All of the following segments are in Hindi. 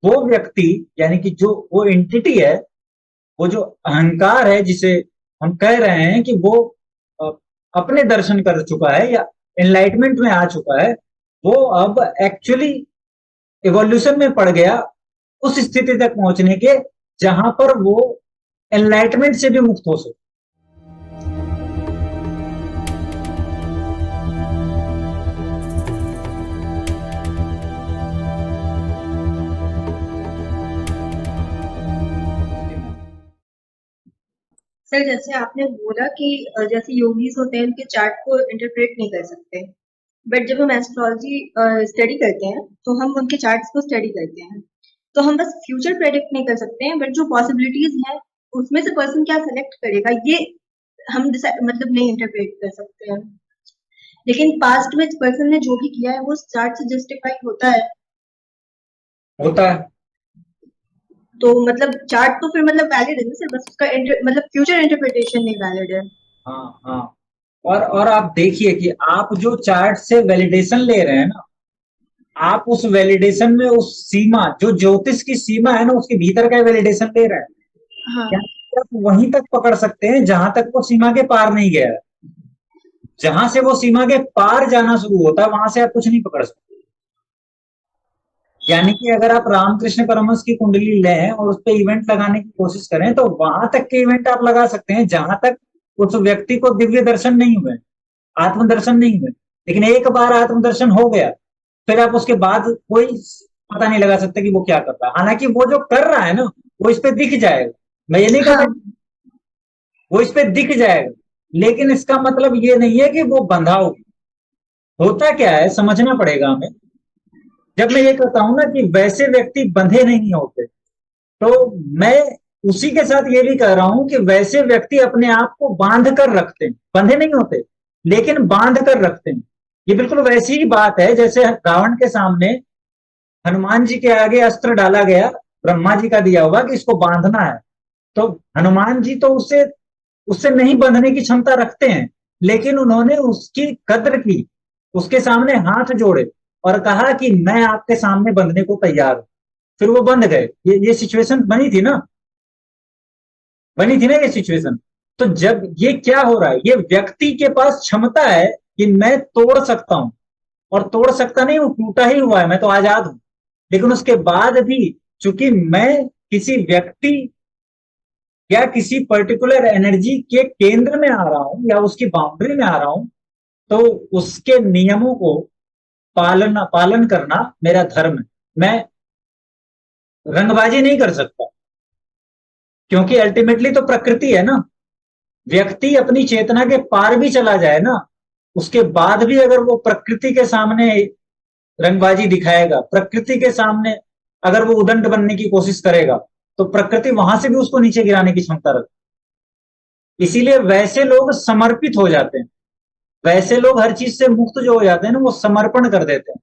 वो व्यक्ति यानी कि जो वो एंटिटी है, वो जो अहंकार है जिसे हम कह रहे हैं कि वो अ, अपने दर्शन कर चुका है या एनलाइटमेंट में आ चुका है, वो अब एक्चुअली इवोल्यूशन में पड़ गया उस स्थिति तक पहुंचने के जहां पर वो एनलाइटमेंट से भी मुक्त हो सके। सर, जैसे आपने बोला कि जैसे योगीज होते हैं उनके चार्ट को इंटरप्रेट नहीं कर सकते, बट जब हम एस्ट्रोलॉजी स्टडी करते हैं तो हम उनके चार्ट्स को स्टडी करते हैं। तो हम बस फ्यूचर प्रेडिक्ट नहीं कर सकते हैं, बट जो पॉसिबिलिटीज हैं उसमें से पर्सन क्या सेलेक्ट करेगा ये हम मतलब नहीं इंटरप्रेट कर सकते हैं। लेकिन पास्ट में पर्सन ने जो भी किया है वो चार्ट से जस्टिफाई होता है। होता है। तो मतलब चार्ट तो फिर मतलब वैलिड है ना सर, बस उसका मतलब फ्यूचर इंटरप्रिटेशन नहीं वैलिड है। हाँ हाँ। और आप देखिए कि आप जो चार्ट से वैलिडेशन ले रहे हैं ना, आप उस वैलिडेशन में उस सीमा जो ज्योतिष की सीमा है ना उसके भीतर का वैलिडेशन ले रहे हैं। हाँ। यानी आप वहीं तक पकड़ सकते हैं जहां तक वो सीमा के पार नहीं गया है। जहां से वो सीमा के पार जाना शुरू होता है वहां से आप कुछ नहीं पकड़ सकते। यानी कि अगर आप रामकृष्ण परमहंस की कुंडली लें और उस पर इवेंट लगाने की कोशिश करें तो वहां तक के इवेंट आप लगा सकते हैं जहां तक उस व्यक्ति को दिव्य दर्शन नहीं हुए, आत्मदर्शन नहीं हुए। लेकिन एक बार आत्मदर्शन हो गया, फिर आप उसके बाद कोई पता नहीं लगा सकते कि वो क्या कर रहा है। हालांकि वो जो कर रहा है ना वो इस पे दिख जाएगा। मैं ये नहीं कहता, हाँ। वो इस पे दिख जाएगा, लेकिन इसका मतलब ये नहीं है कि वो बंधा हो। होता क्या है समझना पड़ेगा हमें। जब मैं ये कहता हूं ना कि वैसे व्यक्ति बंधे नहीं होते, तो मैं उसी के साथ ये भी कह रहा हूं कि वैसे व्यक्ति अपने आप को बांध कर रखते हैं, बंधे नहीं होते लेकिन बांध कर रखते हैं। ये बिल्कुल वैसी ही बात है जैसे रावण के सामने हनुमान जी के आगे अस्त्र डाला गया, ब्रह्मा जी का दिया हुआ कि इसको बांधना है। तो हनुमान जी तो उससे उससे नहीं बंधने की क्षमता रखते हैं, लेकिन उन्होंने उसकी कद्र की, उसके सामने हाथ जोड़े और कहा कि मैं आपके सामने बंधने को तैयार हूं। फिर वो बंध गए। ये सिचुएशन बनी थी ना ये सिचुएशन। तो जब ये क्या हो रहा है, ये व्यक्ति के पास क्षमता है कि मैं तोड़ सकता हूं, और तोड़ सकता नहीं, वो टूटा ही हुआ है, मैं तो आजाद हूं। लेकिन उसके बाद भी चूंकि मैं किसी व्यक्ति या किसी पर्टिकुलर एनर्जी के केंद्र में आ रहा हूं या उसकी बाउंड्री में आ रहा हूं, तो उसके नियमों को पालन करना मेरा धर्म है। मैं रंगबाजी नहीं कर सकता, क्योंकि अल्टीमेटली तो प्रकृति है ना। व्यक्ति अपनी चेतना के पार भी चला जाए ना, उसके बाद भी अगर वो प्रकृति के सामने रंगबाजी दिखाएगा, प्रकृति के सामने अगर वो उदंड बनने की कोशिश करेगा, तो प्रकृति वहां से भी उसको नीचे गिराने की क्षमता रखती है। इसीलिए वैसे लोग समर्पित हो जाते हैं। वैसे लोग हर चीज से मुक्त जो हो जाते हैं ना, वो समर्पण कर देते हैं।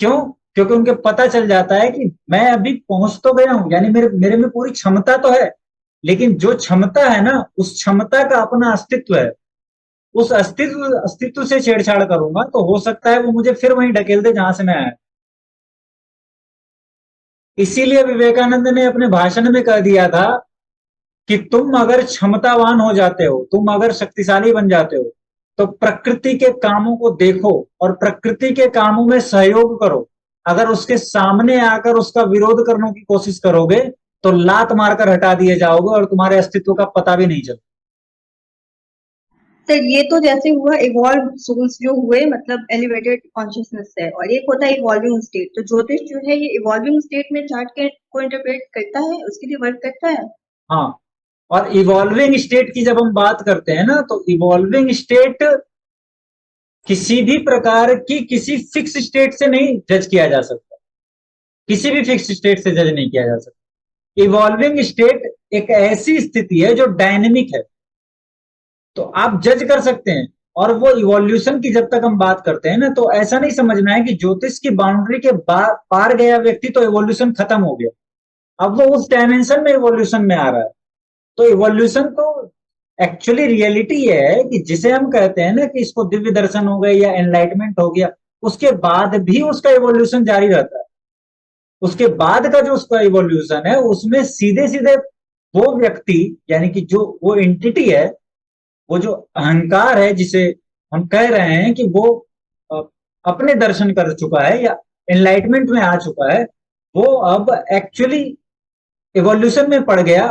क्यों? क्योंकि उनके पता चल जाता है कि मैं अभी पहुंच तो गया हूं, यानी मेरे मेरे में पूरी क्षमता तो है, लेकिन जो क्षमता है ना उस क्षमता का अपना अस्तित्व है। उस अस्तित्व से छेड़छाड़ करूंगा तो हो सकता है वो मुझे फिर वहीं ढकेल दे जहां से मैं आया। इसीलिए विवेकानंद ने अपने भाषण में कह दिया था कि तुम अगर क्षमतावान हो जाते हो, तुम अगर शक्तिशाली बन जाते हो, तो प्रकृति के कामों को देखो और प्रकृति के कामों में सहयोग करो। अगर उसके सामने आकर उसका विरोध करने की कोशिश करोगे तो लात मारकर हटा दिए जाओगे और तुम्हारे अस्तित्व का पता भी नहीं चलता। सर, ये तो जैसे हुआ इवॉल्व सोल्स जो हुए मतलब एलिवेटेड कॉन्शियसनेस है, और एक होता है इवॉल्विंग स्टेट। तो ज्योतिष जो है ये इवॉल्विंग स्टेट में चार्ट के को इंटरप्रेट करता है, उसके लिए वर्क करता है। हाँ। और इवॉल्विंग स्टेट की जब हम बात करते हैं ना, तो इवॉल्विंग स्टेट किसी भी प्रकार की किसी फिक्स स्टेट से नहीं जज किया जा सकता। किसी भी फिक्स स्टेट से जज नहीं किया जा सकता। इवॉल्विंग स्टेट एक ऐसी स्थिति है जो डायनेमिक है, तो आप जज कर सकते हैं। और वो इवोल्यूशन की जब तक हम बात करते हैं ना, तो ऐसा नहीं समझना है कि ज्योतिष की बाउंड्री के पार गया व्यक्ति तो इवोल्यूशन खत्म हो गया। अब वो उस डायमेंशन में इवोल्यूशन में आ रहा है। तो इवोल्यूशन तो एक्चुअली रियलिटी ये है कि जिसे हम कहते हैं ना कि इसको दिव्य दर्शन हो गया या एनलाइटमेंट हो गया, उसके बाद भी उसका इवोल्यूशन जारी रहता है। उसके बाद का जो उसका इवोल्यूशन है उसमें सीधे सीधे वो व्यक्ति, यानी कि जो वो एंटिटी है, वो जो अहंकार है जिसे हम कह रहे हैं कि वो अ, अपने दर्शन कर चुका है या एनलाइटमेंट में आ चुका है, वो अब एक्चुअली इवोल्यूशन में पड़ गया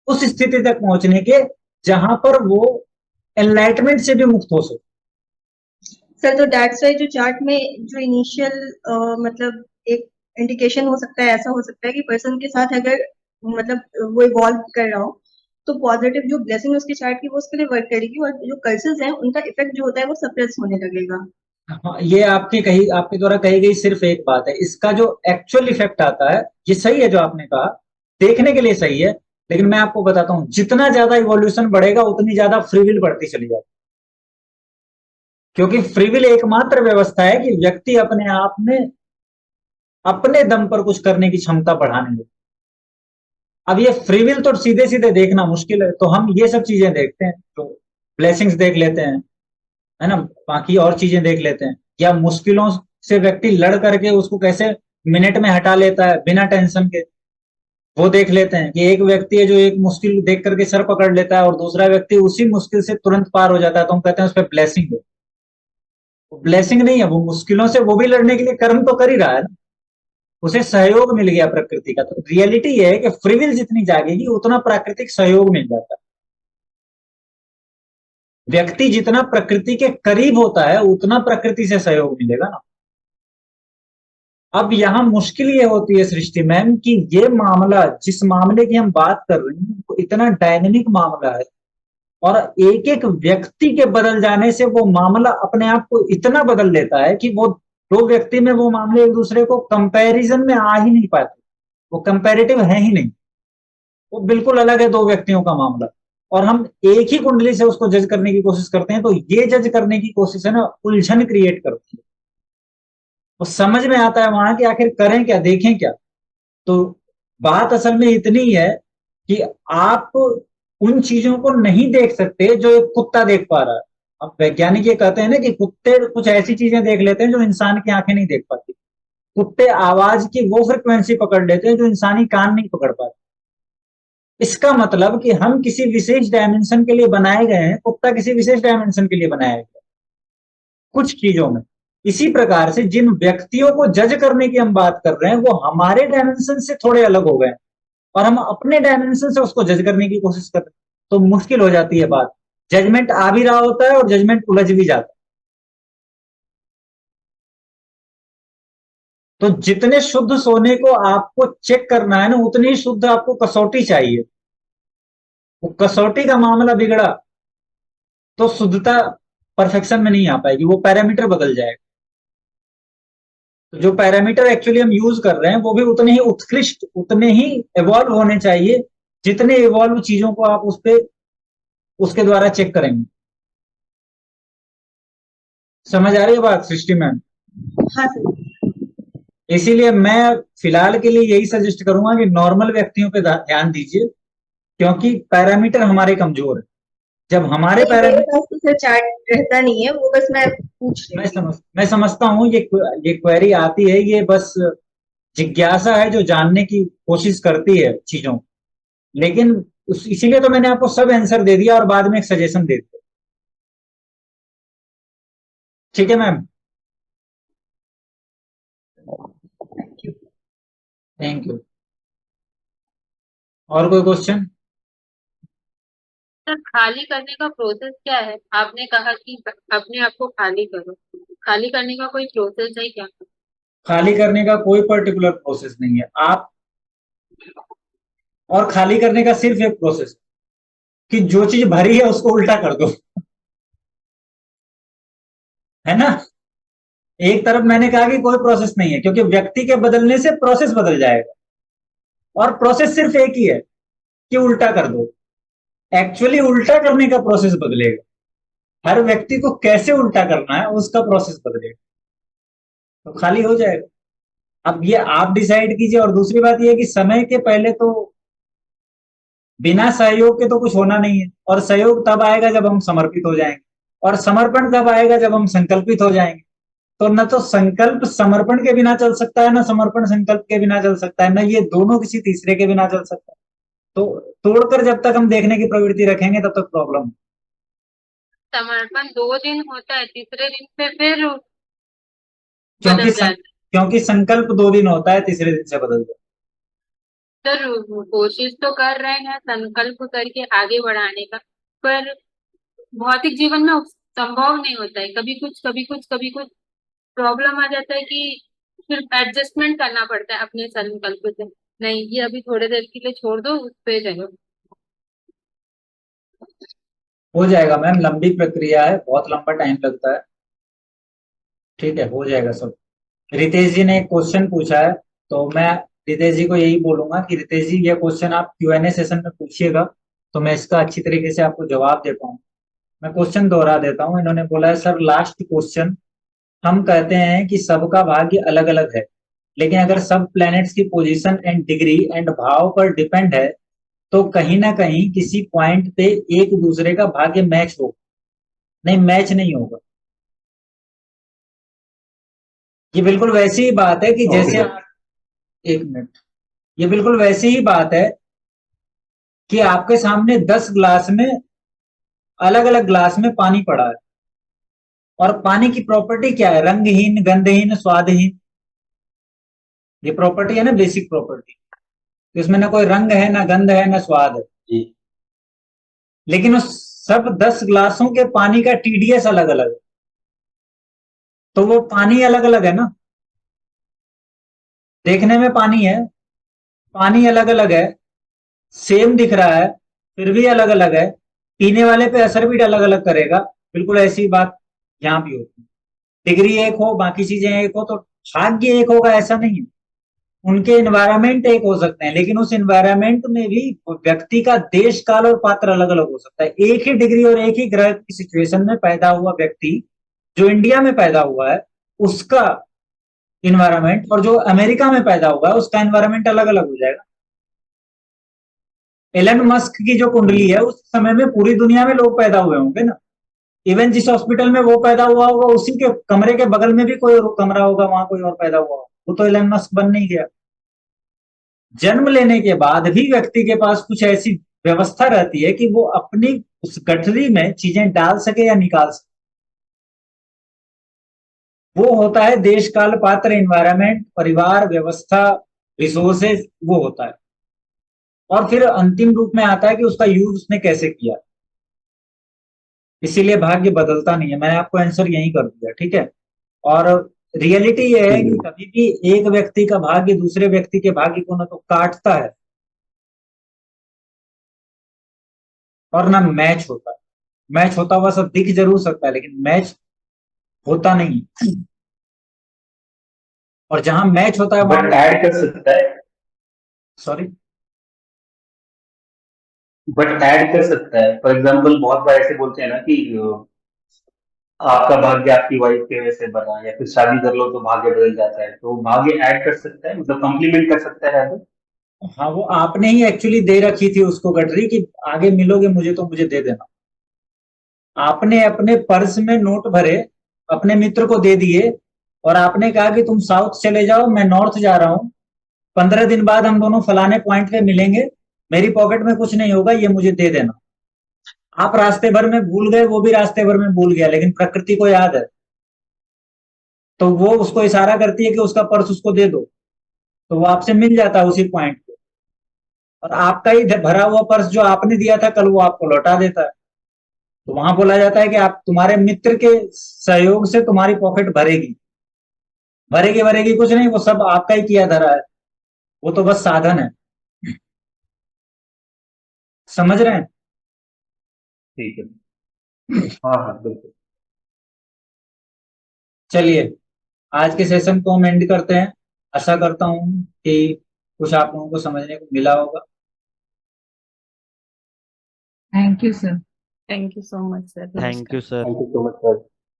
उस स्थिति तक पहुंचने के जहां पर वो एनलाइटमेंट से भी मुक्त हो सके। सर तो दैट्स वाई जो चार्ट में जो इनिशियल मतलब एक इंडिकेशन हो सकता है, ऐसा हो सकता है कि पर्सन के साथ अगर मतलब वो इवॉल्व कर रहा हो तो पॉजिटिव जो ब्लेसिंग उसके चार्ट की वो उसके लिए वर्क करेगी, और जो कर्सेस हैं उनका इफेक्ट जो होता है वो सप्रेस होने लगेगा। हाँ, ये आपके द्वारा कही गई सिर्फ एक बात है। इसका जो एक्चुअल इफेक्ट आता है, ये सही है जो आपने कहा, देखने के लिए सही है, लेकिन मैं आपको बताता हूं जितना ज्यादा इवोल्यूशन बढ़ेगा उतनी ज्यादा फ्री विल बढ़ती चली जाती, क्योंकि फ्री विल एकमात्र व्यवस्था है कि व्यक्ति अपने आप में अपने दम पर कुछ करने की क्षमता बढ़ाने लगे। अब ये फ्री विल तो सीधे सीधे देखना मुश्किल है, तो हम ये सब चीजें देखते हैं, तो ब्लेसिंग्स देख लेते हैं, है ना, बाकी और चीजें देख लेते हैं, या मुश्किलों से व्यक्ति लड़ करके उसको कैसे मिनट में हटा लेता है बिना टेंशन के, वो देख लेते हैं कि एक व्यक्ति है जो एक मुश्किल देख करके सर पकड़ लेता है और दूसरा व्यक्ति उसी मुश्किल से तुरंत पार हो जाता है, तो हम कहते हैं उस पर ब्लेसिंग है। वो ब्लेसिंग नहीं है, वो मुश्किलों से वो भी लड़ने के लिए कर्म तो कर ही रहा है ना, उसे सहयोग मिल गया प्रकृति का। तो रियलिटी ये है कि फ्री विल जितनी जागेगी उतना प्राकृतिक सहयोग मिल जाता है। व्यक्ति जितना प्रकृति के करीब होता है उतना प्रकृति से सहयोग मिलेगा ना। अब यहां मुश्किल ये होती है सृष्टि मैम कि ये मामला, जिस मामले की हम बात कर रहे हैं, वो इतना डायनेमिक मामला है, और एक एक व्यक्ति के बदल जाने से वो मामला अपने आप को इतना बदल लेता है कि वो दो व्यक्ति में वो मामले एक दूसरे को कंपैरिजन में आ ही नहीं पाते, वो कंपैरेटिव है ही नहीं, वो बिल्कुल अलग है दो व्यक्तियों का मामला। और हम एक ही कुंडली से उसको जज करने की कोशिश करते हैं, तो ये जज करने की कोशिश है ना, उलझन क्रिएट करती है। वो समझ में आता है वहां कि आखिर करें क्या, देखें क्या। तो बात असल में इतनी है कि आप उन चीजों को नहीं देख सकते जो एक कुत्ता देख पा रहा है। अब वैज्ञानिक ये कहते हैं ना कि कुत्ते कुछ ऐसी चीजें देख लेते हैं जो इंसान की आंखें नहीं देख पाती। कुत्ते आवाज की वो फ्रिक्वेंसी पकड़ लेते हैं जो इंसानी कान नहीं पकड़ पाते। इसका मतलब कि हम किसी विशेष डायमेंशन के लिए बनाए गए हैं, कुत्ता किसी विशेष डायमेंशन के लिए बनाया गया कुछ चीजों में। इसी प्रकार से जिन व्यक्तियों को जज करने की हम बात कर रहे हैं वो हमारे डायमेंशन से थोड़े अलग हो गए हैं, और हम अपने डायमेंशन से उसको जज करने की कोशिश कर रहे हैं, तो मुश्किल हो जाती है बात। जजमेंट आ भी रहा होता है और जजमेंट उलझ भी जाता है। तो जितने शुद्ध सोने को आपको चेक करना है ना, उतनी ही शुद्ध आपको कसौटी चाहिए। वो कसौटी का मामला बिगड़ा तो शुद्धता परफेक्शन में नहीं आ पाएगी, वो पैरामीटर बदल जाएगा। तो जो पैरामीटर एक्चुअली हम यूज कर रहे हैं वो भी उतने ही उत्कृष्ट, उतने ही इवॉल्व होने चाहिए जितने इवॉल्व चीजों को आप उस पे उसके द्वारा चेक करेंगे। समझ आ रही है बात सृष्टि मैम? हाँ सर। इसीलिए मैं फिलहाल के लिए यही सजेस्ट करूंगा कि नॉर्मल व्यक्तियों पे ध्यान दीजिए, क्योंकि पैरामीटर हमारे कमजोर है। जब हमारे नहीं, मेरे पैरामीटर, पास तो सर चार्ट रहता नहीं है, वो बस मैं पूछ रही थी। मैं समझता हूँ ये क्वेरी आती है, ये बस जिज्ञासा है जो जानने की कोशिश करती है चीजों, लेकिन इसीलिए तो मैंने आपको सब आंसर दे दिया और बाद में एक सजेशन दे दिया। ठीक है ma'am? Thank you. Thank you. और कोई क्वेश्चन? सर खाली करने का प्रोसेस क्या है? आपने कहा कि अपने आप को खाली करो। खाली करने का कोई प्रोसेस है क्या? खाली करने का कोई पर्टिकुलर प्रोसेस नहीं है आप, और खाली करने का सिर्फ एक प्रोसेस कि जो चीज भरी है उसको उल्टा कर दो, है ना। एक तरफ मैंने कहा कि कोई प्रोसेस नहीं है, क्योंकि व्यक्ति के बदलने से प्रोसेस बदल जाएगा, और प्रोसेस सिर्फ एक ही है कि उल्टा कर दो। एक्चुअली उल्टा करने का प्रोसेस बदलेगा, हर व्यक्ति को कैसे उल्टा करना है उसका प्रोसेस बदलेगा, तो खाली हो जाएगा। अब ये आप डिसाइड कीजिए, और दूसरी बात ये है कि समय के पहले तो बिना सहयोग के तो कुछ होना नहीं है, और सहयोग तब आएगा जब हम समर्पित हो जाएंगे, और समर्पण तब आएगा जब हम संकल्पित हो जाएंगे। तो न तो संकल्प समर्पण के बिना चल सकता है, ना समर्पण संकल्प के बिना चल सकता है, ना ये दोनों किसी तीसरे के बिना चल सकता है। तो तोड़कर जब तक हम देखने की प्रवृत्ति रखेंगे तब तक प्रॉब्लम। समर्पण 2 दिन होता है, तीसरे दिन से फिर क्योंकि बदल जाता है। क्योंकि संकल्प 2 दिन होता है, तीसरे दिन से बदल जाता सर कोशिश तो कर रहे हैं संकल्प करके आगे बढ़ाने का, पर भौतिक जीवन में संभव नहीं होता है। कभी कुछ कभी कुछ कभी कुछ प्रॉब्लम आ जाता है कि फिर एडजस्टमेंट करना पड़ता है अपने संकल्प से। नहीं, ये अभी थोड़ी देर के लिए छोड़ दो, उस पे चलो। हो जाएगा मैम, लंबी प्रक्रिया है, बहुत लंबा टाइम लगता है। ठीक है, हो जाएगा सब। रितेश जी ने एक क्वेश्चन पूछा है, तो मैं रितेश जी को यही बोलूंगा कि रितेश जी ये क्वेश्चन आप Q&A सेशन में पूछिएगा, तो मैं इसका अच्छी तरीके से आपको जवाब दे पाऊँ। मैं क्वेश्चन दोहरा देता हूँ। इन्होंने बोला है सर लास्ट क्वेश्चन, हम कहते हैं कि सबका भाग्य अलग अलग है, लेकिन अगर सब प्लैनेट्स की पोजीशन एंड डिग्री एंड भाव पर डिपेंड है, तो कहीं ना कहीं किसी पॉइंट पे एक दूसरे का भाग्य मैच हो, नहीं मैच नहीं होगा। ये बिल्कुल वैसी ही बात है कि ओके जैसे सर। एक मिनट, ये बिल्कुल वैसी ही बात है कि आपके सामने 10 ग्लास में, अलग अलग ग्लास में पानी पड़ा है, और पानी की प्रॉपर्टी क्या है? रंगहीन, गंधहीन, स्वादहीन। ये प्रॉपर्टी है ना, बेसिक प्रॉपर्टी। तो इसमें ना कोई रंग है, ना गंध है, ना स्वाद है। जी। लेकिन उस सब 10 ग्लासों के पानी का TDS अलग अलग है, तो वो पानी अलग अलग है ना। देखने में पानी है, पानी अलग अलग है, सेम दिख रहा है, फिर भी अलग अलग है। पीने वाले पे असर भी अलग अलग करेगा। बिल्कुल ऐसी बात यहाँ भी होती है। डिग्री एक हो, बाकी चीजें एक हो, तो भाग्य एक होगा ऐसा नहीं है। उनके एनवायरमेंट एक हो सकते हैं, लेकिन उस एनवायरमेंट में भी व्यक्ति का देश काल और पात्र अलग अलग हो सकता है। एक ही डिग्री और एक ही ग्रह की सिचुएशन में पैदा हुआ व्यक्ति, जो इंडिया में पैदा हुआ है उसका इन्वायरमेंट, और जो अमेरिका में पैदा हुआ है उसका इन्वायरमेंट अलग अलग हो जाएगा। एलन मस्क की जो कुंडली है, उस समय में पूरी दुनिया में लोग पैदा हुए होंगे ना। इवन जिस हॉस्पिटल में वो पैदा हुआ होगा, उसी के कमरे के बगल में भी कोई और कमरा होगा, वहां कोई और पैदा हुआ होगा। वो तो एलन मस्क बन नहीं गया। जन्म लेने के बाद भी व्यक्ति के पास कुछ ऐसी व्यवस्था रहती है कि वो अपनी उस गठरी में चीजें डाल सके या निकाल सके। वो होता है देश काल पात्र, एनवायरमेंट, परिवार, व्यवस्था, रिसोर्सेज, वो होता है। और फिर अंतिम रूप में आता है कि उसका यूज उसने कैसे किया। इसीलिए भाग्य बदलता नहीं है। मैंने आपको आंसर यही कर दिया, ठीक है। और रियलिटी ये है ठीक कि है। कभी भी एक व्यक्ति का भाग्य दूसरे व्यक्ति के भाग्य को ना तो काटता है और ना मैच होता है। मैच होता हुआ सब दिख जरूर सकता है, लेकिन मैच होता नहीं है। और जहां मैच होता है वहां, बट ऐड कर सकता है। सॉरी, बट ऐड कर सकता है। फॉर एग्जाम्पल बहुत बार ऐसे बोलते हैं ना कि आपका भाग्य आपकी वाइफ की वजह से बना, या फिर शादी कर लो तो भाग्य बदल जाता है। तो भाग्य ऐड कर सकता है, मतलब कॉम्प्लीमेंट कर सकता है rather। हाँ वो आपने ही एक्चुअली दे रखी थी उसको गठरी कि आगे मिलोगे मुझे तो मुझे दे देना। आपने अपने पर्स में नोट भरे, अपने मित्र को दे दिए, और आपने कहा कि तुम साउथ चले जाओ, मैं नॉर्थ जा रहा हूँ, 15 दिन बाद हम दोनों फलाने पॉइंट पे मिलेंगे, मेरी पॉकेट में कुछ नहीं होगा, ये मुझे दे देना। आप रास्ते भर में भूल गए, वो भी रास्ते भर में भूल गया, लेकिन प्रकृति को याद है, तो वो उसको इशारा करती है कि उसका पर्स उसको दे दो, तो वो आपसे मिल जाता है उसी पॉइंट पे। और आपका ही भरा हुआ पर्स जो आपने दिया था कल, वो आपको लौटा देता है। तो वहां बोला जाता है कि आप, तुम्हारे मित्र के सहयोग से तुम्हारी पॉकेट भरेगी। भरेगी भरेगी कुछ नहीं, वो सब आपका ही किया धरा है, वो तो बस साधन है। समझ रहे हैं? ठीक है। हाँ हाँ बिल्कुल। चलिए, आज के सेशन को हम एंड करते हैं। आशा करता हूं कि कुछ आप लोगों को समझने को मिला होगा। Thank you sir. Thank you so much sir. Thank you sir. Thank you so much sir.